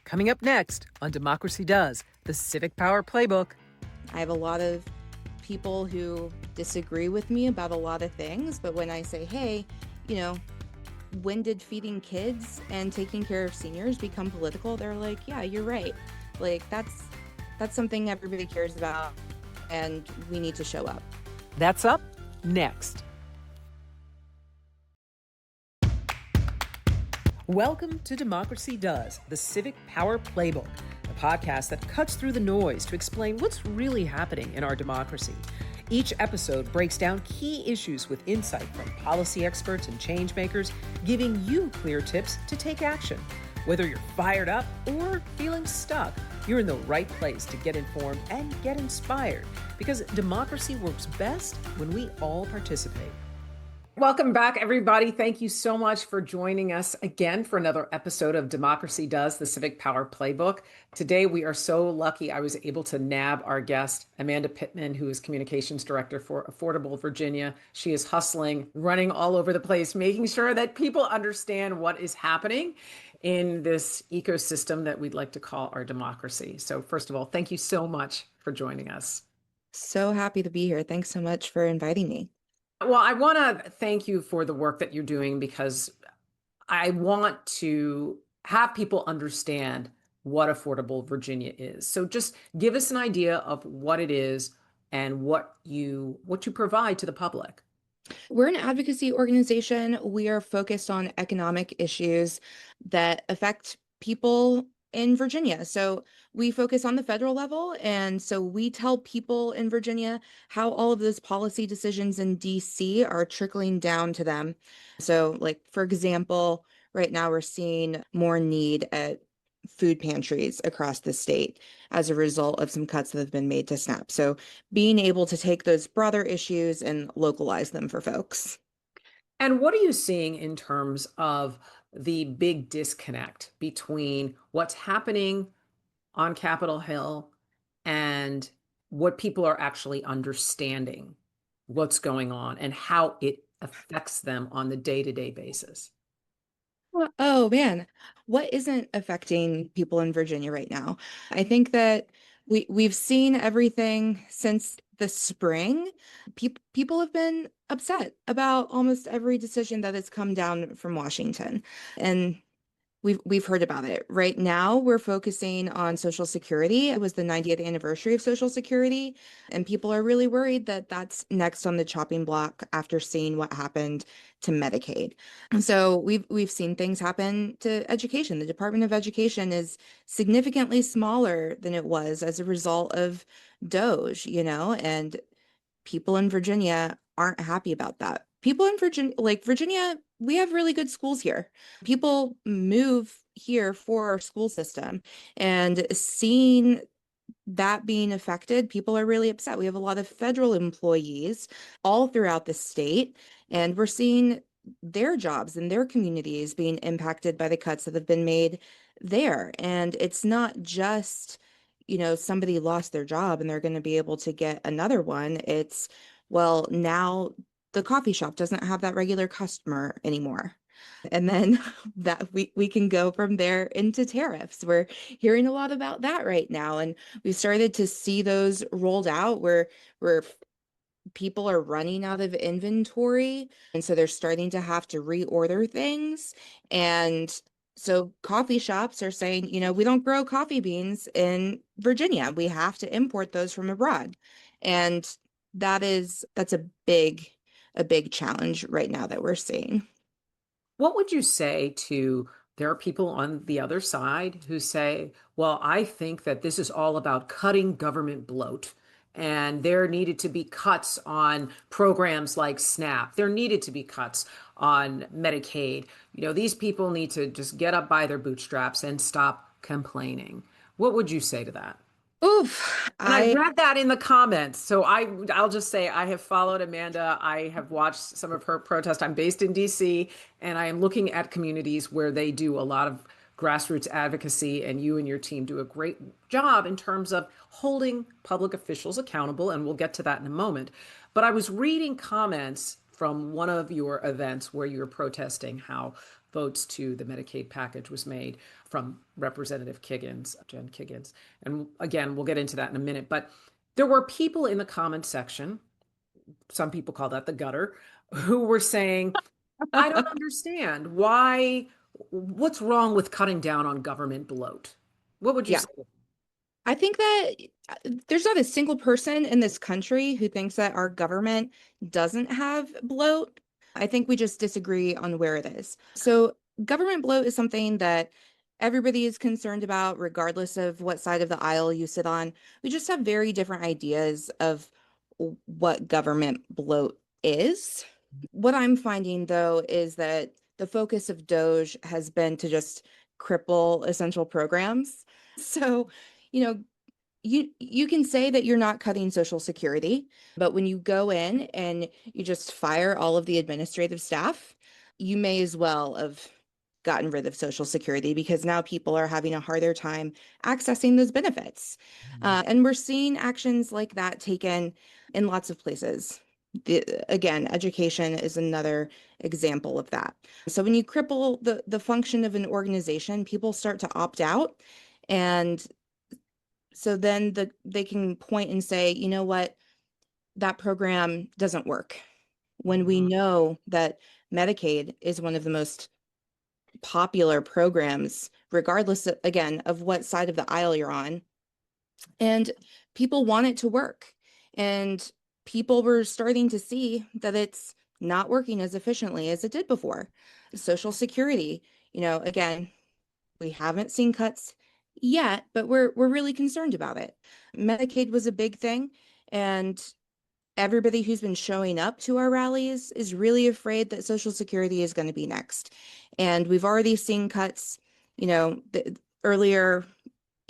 Coming up next on Democracy Does, the Civic Power Playbook. I have a lot of people who disagree with me about a lot of things, but when I say, hey, when did feeding kids and taking care of seniors become political? They're like, yeah, you're right. Like, that's something everybody cares about, and we need to show up. That's up next. Welcome to Democracy Does, the Civic Power Playbook, a podcast that cuts through the noise to explain what's really happening in our democracy. Each episode breaks down key issues with insight from policy experts and change makers, giving you clear tips to take action. Whether you're fired up or feeling stuck, you're in the right place to get informed and get inspired, because democracy works best when we all participate. Welcome back, everybody. Thank you so much for joining us again for another episode of Democracy Does, the Civic Power Playbook. Today, we are so lucky I was able to nab our guest, Amanda Pitman, who is Communications Director for Affordable Virginia. She is hustling, running all over the place, making sure that people understand what is happening in this ecosystem that we'd like to call our democracy. So first of all, thank you so much for joining us. So happy to be here. Thanks so much for inviting me. Well, I want to thank you for the work that you're doing, because I want to have people understand what Affordable Virginia is. So just give us an idea of what it is and what you provide to the public. We're an advocacy organization. We are focused on economic issues that affect people in Virginia. So we focus on the federal level. And so we tell people in Virginia how all of those policy decisions in DC are trickling down to them. So, like, for example, right now we're seeing more need at food pantries across the state as a result of some cuts that have been made to SNAP. So being able to take those broader issues and localize them for folks. And what are you seeing in terms of the big disconnect between what's happening on Capitol Hill and what people are actually understanding what's going on and how it affects them on the day-to-day basis? Oh man, what isn't affecting people in Virginia right now? I think that we've seen everything since the spring. People have been upset about almost every decision that has come down from Washington, and we've heard about it. Right now, we're focusing on Social Security. It was the 90th anniversary of Social Security, and people are really worried that that's next on the chopping block after seeing what happened to Medicaid. So we've seen things happen to education. The Department of Education is significantly smaller than it was as a result of DOGE, and people in Virginia aren't happy about that. People in Virginia, we have really good schools here. People move here for our school system, and seeing that being affected, people are really upset. We have a lot of federal employees all throughout the state, and we're seeing their jobs and their communities being impacted by the cuts that have been made there. And it's not just, somebody lost their job and they're going to be able to get another one. It's, well, now the coffee shop doesn't have that regular customer anymore. And then that we can go from there into tariffs. We're hearing a lot about that right now. And we've started to see those rolled out where people are running out of inventory. And so they're starting to have to reorder things. And so coffee shops are saying, we don't grow coffee beans in Virginia. We have to import those from abroad. And that's a big challenge right now that we're seeing. What would you say to, there are people on the other side who say, well, I think that this is all about cutting government bloat, and there needed to be cuts on programs like SNAP. There needed to be cuts on Medicaid. These people need to just get up by their bootstraps and stop complaining. What would you say to that? Oof. And I read that in the comments. So I'll just say I have followed Amanda. I have watched some of her protests. I'm based in DC, and I am looking at communities where they do a lot of grassroots advocacy, and you and your team do a great job in terms of holding public officials accountable, and we'll get to that in a moment. But I was reading comments from one of your events where you were protesting how votes to the Medicaid package was made from Representative Kiggans, Jen Kiggans. And again, we'll get into that in a minute. But there were people in the comment section, some people call that the gutter, who were saying, I don't understand what's wrong with cutting down on government bloat? What would you Yeah. say? I think that there's not a single person in this country who thinks that our government doesn't have bloat. I think we just disagree on where it is. So, government bloat is something that everybody is concerned about, regardless of what side of the aisle you sit on. We just have very different ideas of what government bloat is. What I'm finding, though, is that the focus of DOGE has been to just cripple essential programs. So, you know, you can say that you're not cutting Social Security, but when you go in and you just fire all of the administrative staff, you may as well have gotten rid of Social Security because now people are having a harder time accessing those benefits. And we're seeing actions like that taken in lots of places. Again, education is another example of that. So when you cripple the function of an organization, people start to opt out. And so then they can point and say, you know what, that program doesn't work. When we Mhm. know that Medicaid is one of the most popular programs, regardless of, again, of what side of the aisle you're on, and people want it to work. And people were starting to see that it's not working as efficiently as it did before. Social Security, again, we haven't seen cuts yet, but we're really concerned about it. Medicaid was a big thing, and everybody who's been showing up to our rallies is really afraid that Social Security is going to be next. And we've already seen cuts, earlier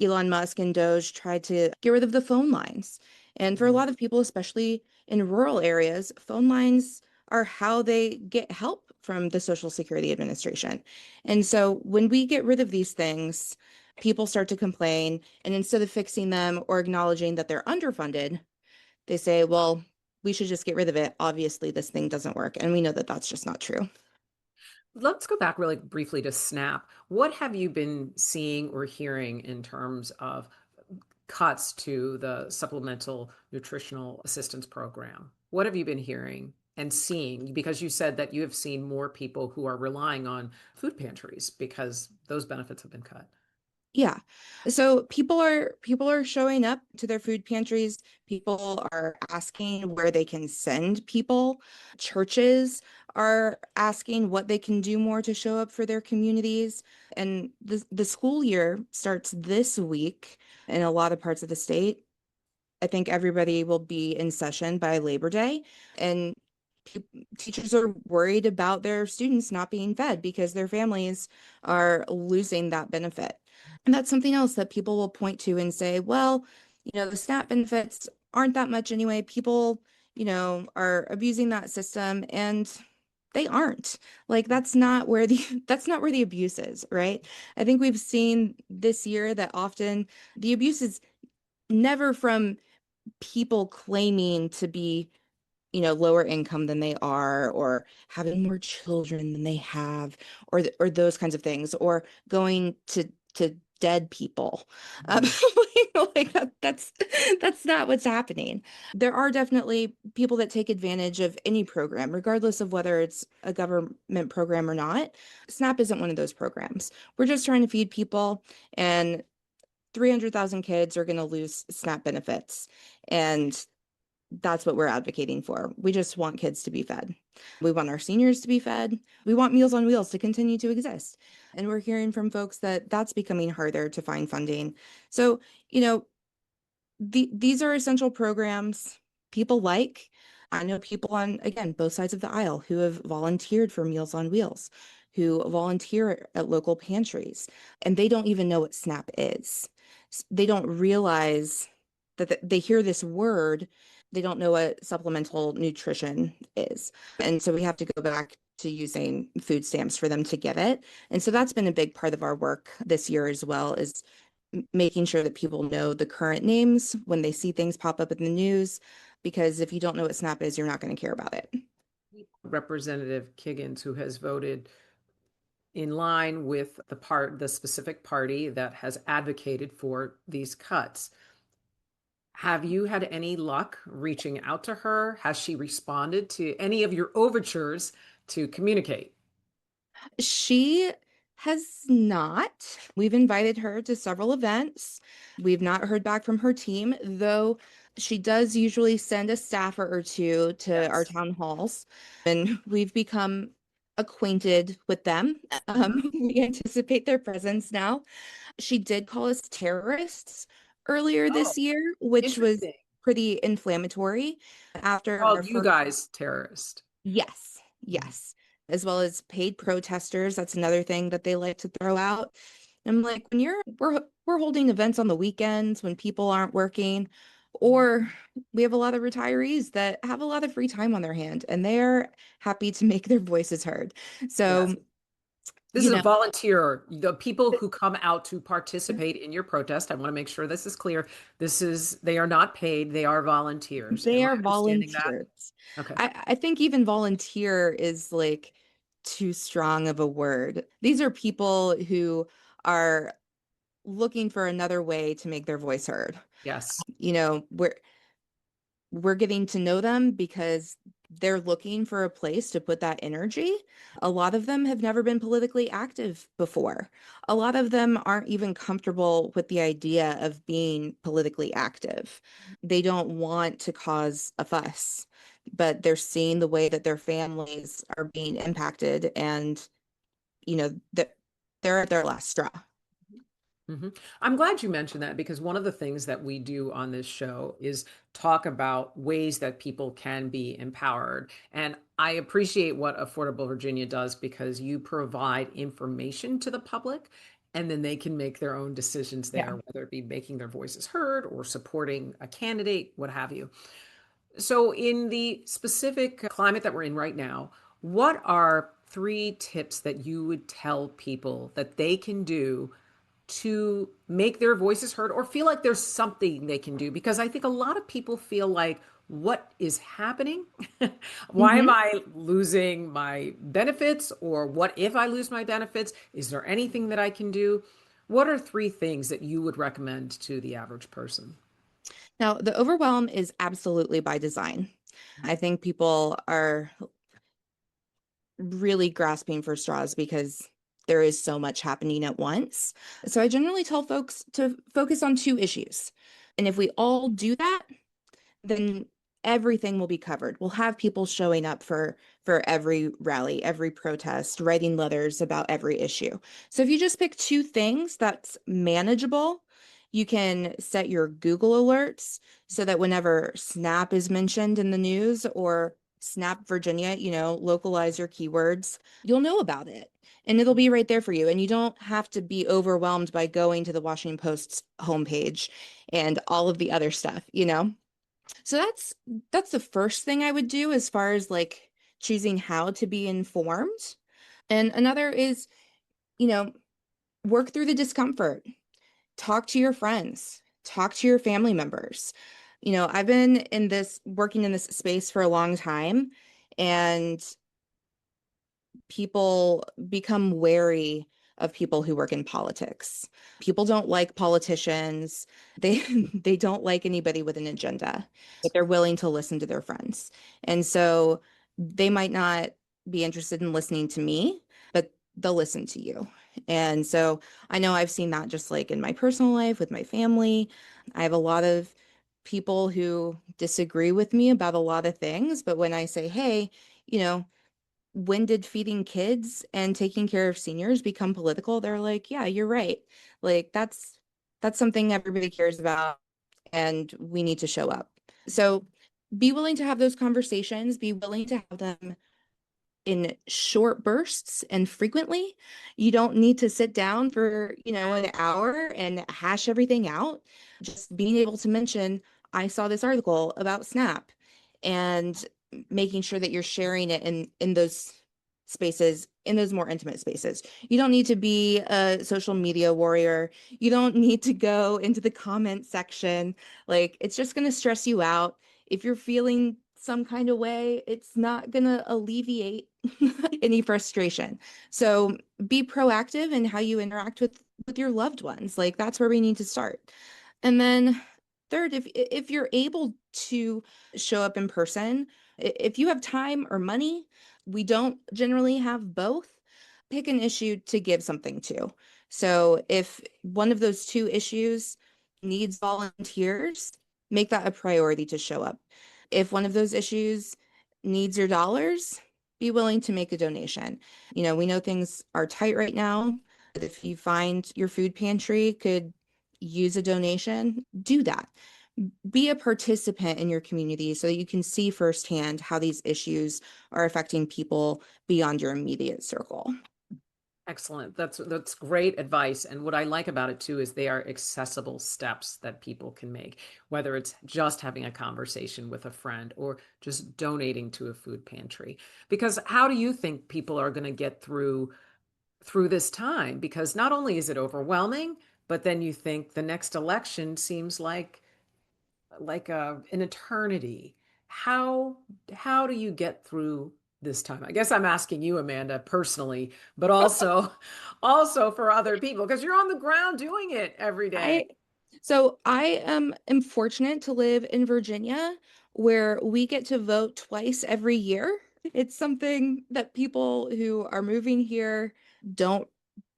Elon Musk and Doge tried to get rid of the phone lines. And for a lot of people, especially in rural areas, phone lines are how they get help from the Social Security Administration. And so when we get rid of these things, people start to complain. And instead of fixing them or acknowledging that they're underfunded, they say, well, we should just get rid of it. Obviously, this thing doesn't work. And we know that that's just not true. Let's go back really briefly to SNAP. What have you been seeing or hearing in terms of cuts to the Supplemental Nutritional Assistance Program? What have you been hearing and seeing? Because you said that you have seen more people who are relying on food pantries because those benefits have been cut. Yeah. So people are showing up to their food pantries. People are asking where they can send people. Churches are asking what they can do more to show up for their communities. And the school year starts this week in a lot of parts of the state. I think everybody will be in session by Labor Day, and teachers are worried about their students not being fed because their families are losing that benefit. And that's something else that people will point to and say, well, the SNAP benefits aren't that much anyway. People, are abusing that system, and they aren't. Like that's not where the abuse is, right? I think we've seen this year that often the abuse is never from people claiming to be, lower income than they are, or having more children than they have, or those kinds of things, or going to dead people. Um, Mhm. like that's not what's happening. There are definitely people that take advantage of any program, regardless of whether it's a government program or not. SNAP isn't one of those programs. We're just trying to feed people, and 300,000 kids are going to lose SNAP benefits. And that's what we're advocating for. We just want kids to be fed. We want our seniors to be fed. We want Meals on Wheels to continue to exist. And we're hearing from folks that that's becoming harder to find funding. So, these are essential programs people like. I know people on, again, both sides of the aisle who have volunteered for Meals on Wheels, who volunteer at local pantries, and they don't even know what SNAP is. They don't realize that they hear this word, they don't know what supplemental nutrition is. And so we have to go back to using food stamps for them to get it. And so that's been a big part of our work this year as well, is making sure that people know the current names when they see things pop up in the news, because if you don't know what SNAP is, you're not going to care about it. Representative Kiggans, who has voted in line with the specific party that has advocated for these cuts. Have you had any luck reaching out to her? Has she responded to any of your overtures to communicate? She has not. We've invited her to several events. We've not heard back from her team, though she does usually send a staffer or two to our Yes. town halls, and we've become acquainted with them. We anticipate their presence now. She did call us terrorists earlier Oh, this year, which was interesting. pretty inflammatory after our Called you first. guys terrorist. Yes, yes. As well as paid protesters. That's another thing that they like to throw out. I'm like, when we're holding events on the weekends when people aren't working, or we have a lot of retirees that have a lot of free time on their hand and they're happy to make their voices heard. Yes. So, This you is a know, volunteer. The people who come out to participate in your protest, I want to make sure this is clear. They are not paid, they are volunteers. they Am I are understanding that? volunteers. Okay. I think even volunteer is like too strong of a word. These are people who are looking for another way to make their voice heard. Yes. You know, we're getting to know them because they're looking for a place to put that energy. A lot of them have never been politically active before. A lot of them aren't even comfortable with the idea of being politically active. They don't want to cause a fuss, but they're seeing the way that their families are being impacted and, they're at their last straw. hmm I'm glad you mentioned that because one of the things that we do on this show is talk about ways that people can be empowered. And I appreciate what Affordable Virginia does because you provide information to the public and then they can make their own decisions Yeah. there, whether it be making their voices heard or supporting a candidate, what have you. So, in the specific climate that we're in right now, what are three tips that you would tell people that they can do to make their voices heard or feel like there's something they can do? Because I think a lot of people feel like, what is happening? Why am Mhm. I losing my benefits? Or what if I lose my benefits? Is there anything that I can do? What are three things that you would recommend to the average person? Now, the overwhelm is absolutely by design. I think people are really grasping for straws because there is so much happening at once. So I generally tell folks to focus on two issues. And if we all do that, then everything will be covered. We'll have people showing up for every rally, every protest, writing letters about every issue. So if you just pick two things that's manageable, you can set your Google alerts so that whenever SNAP is mentioned in the news or SNAP Virginia, localize your keywords, you'll know about it. And it'll be right there for you. And you don't have to be overwhelmed by going to the Washington Post's homepage and all of the other stuff. So that's the first thing I would do as far as like choosing how to be informed. And another is, you know, work through the discomfort. Talk to your friends, talk to your family members. I've been working in this space for a long time, and people become wary of people who work in politics. People don't like politicians. They they don't like anybody with an agenda, but they're willing to listen to their friends. And so they might not be interested in listening to me, but they'll listen to you. And so I know I've seen that just like in my personal life with my family. I have a lot of people who disagree with me about a lot of things, but when I say, "Hey, you know, when did feeding kids and taking care of seniors become political?" They're like, yeah, you're right. Like that's something everybody cares about and we need to show up. So be willing to have those conversations, be willing to have them in short bursts and frequently. You don't need to sit down for, an hour and hash everything out. Just being able to mention, I saw this article about SNAP, and making sure that you're sharing it in those spaces, in those more intimate spaces. You don't need to be a social media warrior. You don't need to go into the comment section. Like, it's just going to stress you out. If you're feeling some kind of way, it's not going to alleviate any frustration. So be proactive in how you interact with your loved ones. Like that's where we need to start. And then third, if you're able to show up in person, if you have time or money, we don't generally have both, pick an issue to give something to. So if one of those two issues needs volunteers, make that a priority to show up. If one of those issues needs your dollars, be willing to make a donation. We know things are tight right now, but if you find your food pantry could use a donation, do that. Be a participant in your community so that you can see firsthand how these issues are affecting people beyond your immediate circle. Excellent. That's great advice. And what I like about it too is they are accessible steps that people can make, whether it's just having a conversation with a friend or just donating to a food pantry. Because how do you think people are going to get through this time? Because not only is it overwhelming, but then you think the next election seems like an eternity. How how do you get through this time? I guess I'm asking you, Amanda, personally, but also for other people because you're on the ground doing it every day. I so I am fortunate to live in Virginia where we get to vote twice every year. It's something that people who are moving here don't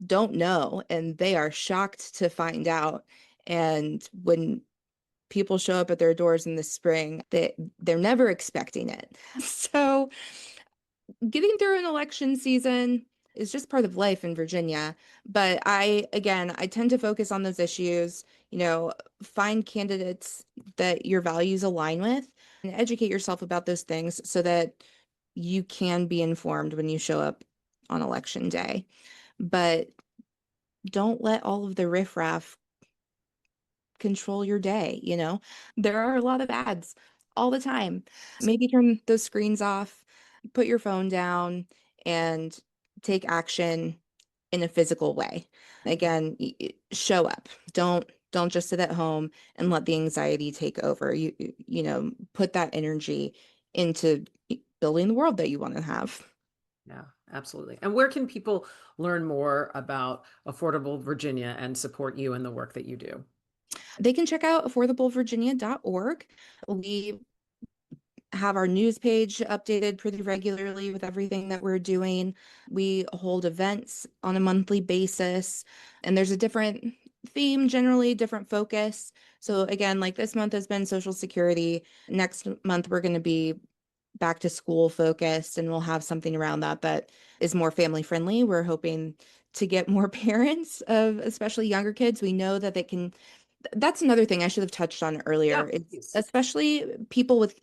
don't know, and they are shocked to find out. And when people show up at their doors in the spring, they're never expecting it. So getting through an election season is just part of life in Virginia. But I tend to focus on those issues, find candidates that your values align with and educate yourself about those things so that you can be informed when you show up on election day. But don't let all of the riffraff control your day. There are a lot of ads all the time. Maybe turn those screens off, put your phone down, and take action in a physical way. Again, show up. Don't just sit at home and let the anxiety take over. Put that energy into building the world that you want to have. Yeah, absolutely. And where can people learn more about Affordable Virginia and support you in the work that you do? They can check out affordablevirginia.org. We have our news page updated pretty regularly with everything that we're doing. We hold events on a monthly basis, and there's a different theme, generally, different focus. So, again, like this month has been Social Security. Next month, we're going to be back to school focused, and we'll have something around that is more family friendly. We're hoping to get more parents of especially younger kids. We know that they can. That's another thing I should have touched on Yeah, earlier. It's please. especially people with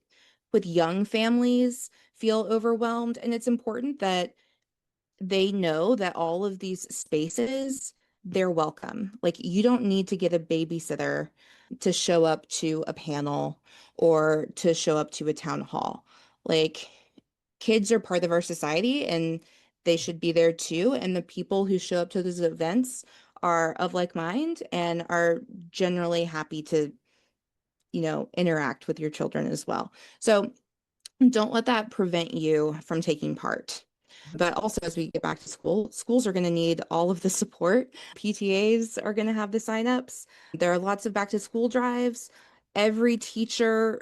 young families feel overwhelmed, and it's important that they know that all of these spaces, they're welcome. Like you don't need to get a babysitter to show up to a panel or to show up to a town hall. Like kids are part of our society and they should be there too. And the people who show up to those events are of like mind and are generally happy to, interact with your children as well. So don't let that prevent you from taking part. But also, as we get back to school, schools are going to need all of the support. PTAs are going to have the signups. There are lots of back to school drives. Every teacher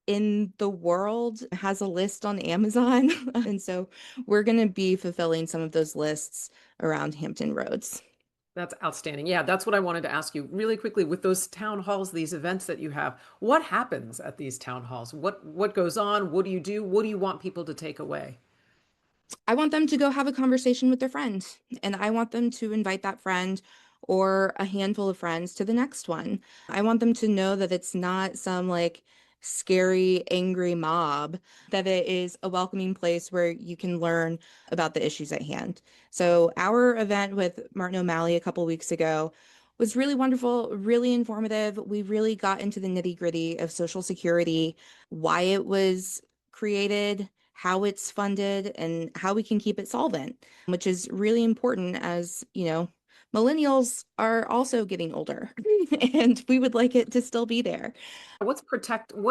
in the world has a list on Amazon. And so we're going to be fulfilling some of those lists around Hampton Roads. That's outstanding. Yeah, that's what I wanted to ask you really quickly with those town halls, these events that you have. What happens at these town halls? What goes on? What do you do? What do you want people to take away? I want them to go have a conversation with their friend, and I want them to invite that friend or a handful of friends to the next one. I want them to know that it's not some like scary, angry mob, that it is a welcoming place where you can learn about the issues at hand. So, our event with Martin O'Malley a couple weeks ago was really wonderful, really informative. We really got into the nitty-gritty of Social Security, why it was created, how it's funded, and how we can keep it solvent, which is really important as, millennials are also getting older and we would like it to still be there. What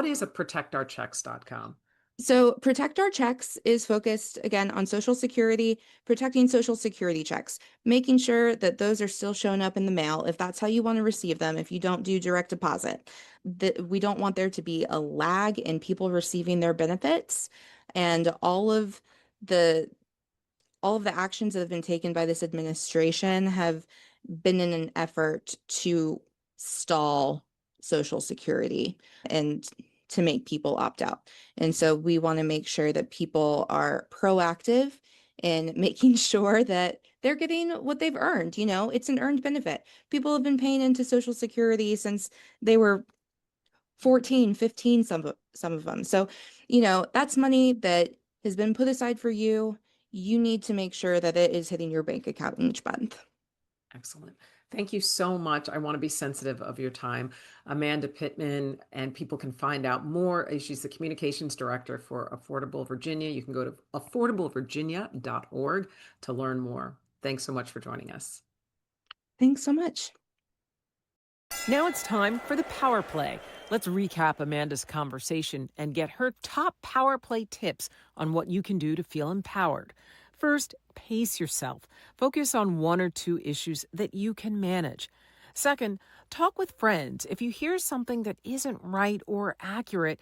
is a protectourchecks.com? So Protect Our Checks is focused again on Social Security, protecting Social Security checks, making sure that those are still showing up in the mail if that's how you want to receive them, if you don't do direct deposit. We don't want there to be a lag in people receiving their benefits, and the all of the actions that have been taken by this administration have been in an effort to stall Social Security and to make people opt out. And so we want to make sure that people are proactive in making sure that they're getting what they've earned. You know, it's an earned benefit. People have been paying into Social Security since they were 14, 15, some of them. So, you know, that's money that has been put aside for you. You need to make sure that it is hitting your bank account each month. Excellent. Thank you so much. I want to be sensitive of your time. Amanda Pitman, and people can find out more. She's the communications director for Affordable Virginia. You can go to affordablevirginia.org to learn more. Thanks so much for joining us. Thanks so much. Now it's time for the Power Play. Let's recap Amanda's conversation and get her top Power Play tips on what you can do to feel empowered. First, pace yourself. Focus on one or two issues that you can manage. Second, talk with friends. If you hear something that isn't right or accurate,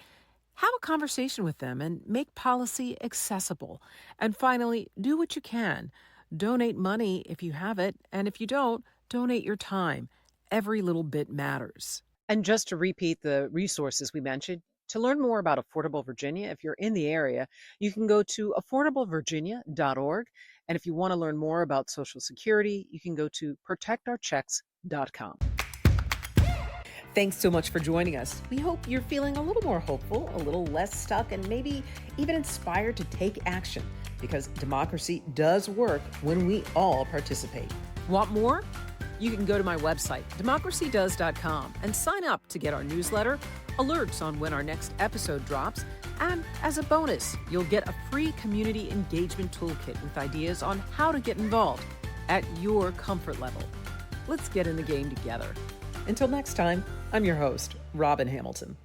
have a conversation with them and make policy accessible. And finally, do what you can. Donate money if you have it, and if you don't, donate your time. Every little bit matters. And just to repeat the resources we mentioned, to learn more about Affordable Virginia, if you're in the area, you can go to affordablevirginia.org. And if you want to learn more about Social Security, you can go to protectourchecks.com. Thanks so much for joining us. We hope you're feeling a little more hopeful, a little less stuck, and maybe even inspired to take action, because democracy does work when we all participate. Want more? You can go to my website, democracydoes.com, and sign up to get our newsletter, alerts on when our next episode drops, and as a bonus, you'll get a free community engagement toolkit with ideas on how to get involved at your comfort level. Let's get in the game together. Until next time, I'm your host, Robin Hamilton.